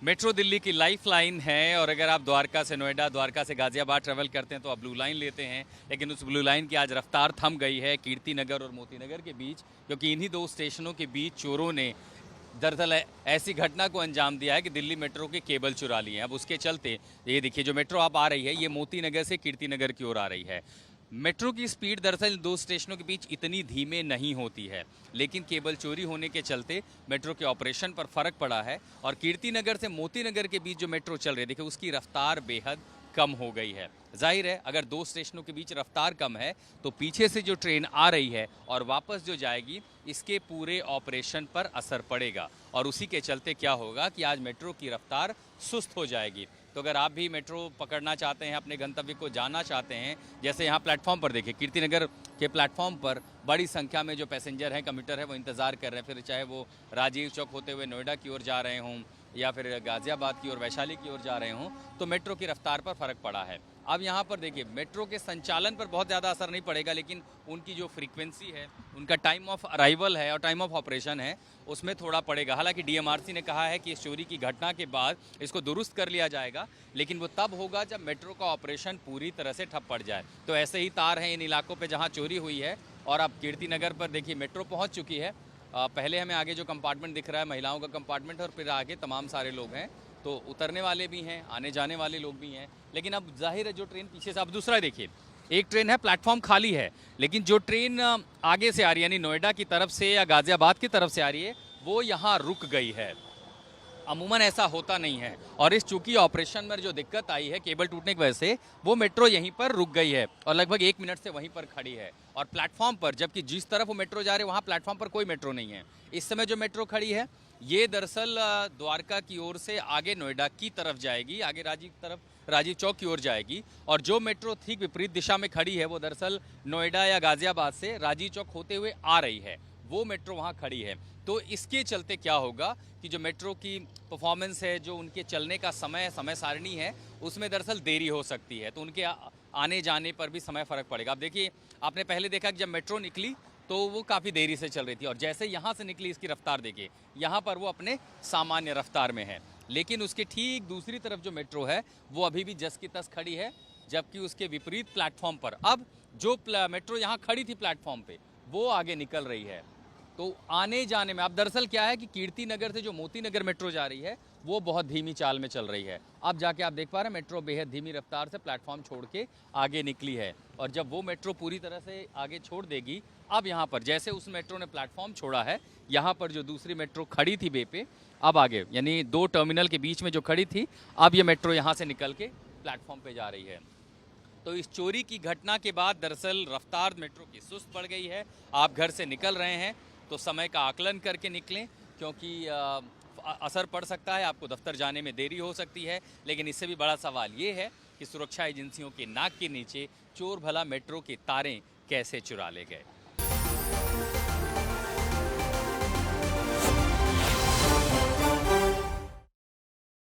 Metro Delhi की life line है और अगर आप द्वारका से नोएडा, द्वारका से गाजियाबाद ट्रैवल करते हैं तो आप ब्लू लाइन लेते हैं, लेकिन उस ब्लू लाइन की आज रफ्तार थम गई है कीर्ति नगर और मोती नगर के बीच, क्योंकि इन्हीं दो स्टेशनों के बीच चोरों ने दरअसल ऐसी घटना को अंजाम दिया है कि दिल्ली मेट्रो के केबल चुरा लिए हैं। अब उसके चलते ये देखिए, जो मेट्रो आप आ रही है ये मोती नगर से कीर्ति नगर की ओर आ रही है। मेट्रो की स्पीड दरअसल दो स्टेशनों के बीच इतनी धीमे नहीं होती है, लेकिन केबल चोरी होने के चलते मेट्रो के ऑपरेशन पर फर्क पड़ा है और कीर्ति नगर से मोती नगर के बीच जो मेट्रो चल रही है, देखिए उसकी रफ्तार बेहद कम हो गई है। जाहिर है अगर दो स्टेशनों के बीच रफ्तार कम है तो पीछे से जो ट्रेन आ रही है और वापस जो जाएगी, इसके पूरे ऑपरेशन पर असर पड़ेगा और उसी के चलते क्या होगा कि आज मेट्रो की रफ्तार सुस्त हो जाएगी। तो अगर आप भी मेट्रो पकड़ना चाहते हैं, अपने गंतव्य को जाना चाहते हैं, जैसे यहाँ प्लेटफॉर्म पर देखिए, कीर्ति नगर के प्लेटफॉर्म पर बड़ी संख्या में जो पैसेंजर हैं, कम्यूटर हैं, वो इंतज़ार कर रहे हैं। फिर चाहे वो राजीव चौक होते हुए नोएडा की ओर जा रहे हों या फिर गाज़ियाबाद की ओर, वैशाली की ओर जा रहे हों, तो मेट्रो की रफ्तार पर फ़र्क पड़ा है। अब यहाँ पर देखिए, मेट्रो के संचालन पर बहुत ज़्यादा असर नहीं पड़ेगा, लेकिन उनकी जो फ्रीक्वेंसी है, उनका टाइम ऑफ अराइवल है और टाइम ऑफ ऑपरेशन है, उसमें थोड़ा पड़ेगा। हालांकि डीएमआरसी ने कहा है कि इस चोरी की घटना के बाद इसको दुरुस्त कर लिया जाएगा, लेकिन वो तब होगा जब मेट्रो का ऑपरेशन पूरी तरह से ठप पड़ जाए। तो ऐसे ही तार हैं इन इलाकों पर जहाँ चोरी हुई है। और अब कीर्ति नगर पर देखिए मेट्रो पहुँच चुकी है। पहले हमें आगे जो कंपार्टमेंट दिख रहा है महिलाओं का कंपार्टमेंट, और फिर आगे तमाम सारे लोग हैं, तो उतरने वाले भी हैं, आने जाने वाले लोग भी हैं। लेकिन अब जाहिर है जो ट्रेन पीछे से, अब दूसरा देखिए, एक ट्रेन है, प्लेटफॉर्म खाली है, लेकिन जो ट्रेन आगे से आ रही है, यानी नोएडा की तरफ से या गाजियाबाद की तरफ से आ रही है, वो यहाँ रुक गई है। अमूमन ऐसा होता नहीं है और इस चूंकि ऑपरेशन में जो दिक्कत आई है केबल टूटने की वजह से, वो मेट्रो यहीं पर रुक गई है और लगभग 1 मिनट से वहीं पर खड़ी है। और प्लेटफॉर्म पर, जबकि जिस तरफ वो मेट्रो जा रहे हैं वहाँ प्लेटफॉर्म पर कोई मेट्रो नहीं है। इस समय जो मेट्रो खड़ी है ये दरअसल द्वारका की ओर से आगे नोएडा की तरफ जाएगी, आगे राजीव चौक की ओर जाएगी। और जो मेट्रो ठीक विपरीत दिशा में खड़ी है वो दरअसल नोएडा या गाजियाबाद से राजीव चौक होते हुए आ रही है, वो मेट्रो वहाँ खड़ी है। तो इसके चलते क्या होगा कि जो मेट्रो की परफॉर्मेंस है, जो उनके चलने का समय सारणी है, उसमें दरअसल देरी हो सकती है, तो उनके आने जाने पर भी समय फ़र्क पड़ेगा। अब देखिए, आपने पहले देखा कि जब मेट्रो निकली तो वो काफ़ी देरी से चल रही थी और जैसे यहाँ से निकली इसकी रफ्तार देखिए, यहाँ पर वो अपने सामान्य रफ्तार में है। लेकिन उसके ठीक दूसरी तरफ जो मेट्रो है वो अभी भी जस की तस खड़ी है, जबकि उसके विपरीत प्लेटफॉर्म पर अब जो मेट्रो यहाँ खड़ी थी प्लेटफॉर्म पे, वो आगे निकल रही है। तो आने जाने में अब दरअसल क्या है कि कीर्ति नगर से जो मोती नगर मेट्रो जा रही है वो बहुत धीमी चाल में चल रही है। अब जाके आप देख पा रहे हैं मेट्रो बेहद धीमी रफ्तार से प्लेटफॉर्म छोड़ के आगे निकली है और जब वो मेट्रो पूरी तरह से आगे छोड़ देगी, अब यहाँ पर जैसे उस मेट्रो ने प्लेटफॉर्म छोड़ा है, यहाँ पर जो दूसरी मेट्रो खड़ी थी वे पे, अब आगे यानी दो टर्मिनल के बीच में जो खड़ी थी, अब ये मेट्रो यहाँ से निकल के प्लेटफॉर्म पे जा रही है। तो इस चोरी की घटना के बाद दरअसल रफ्तार मेट्रो की सुस्त पड़ गई है। आप घर से निकल रहे हैं तो समय का आकलन करके निकलें, क्योंकि असर पड़ सकता है, आपको दफ्तर जाने में देरी हो सकती है। लेकिन इससे भी बड़ा सवाल ये है कि सुरक्षा एजेंसियों के नाक के नीचे चोर भला मेट्रो की तारें कैसे चुरा ले गए।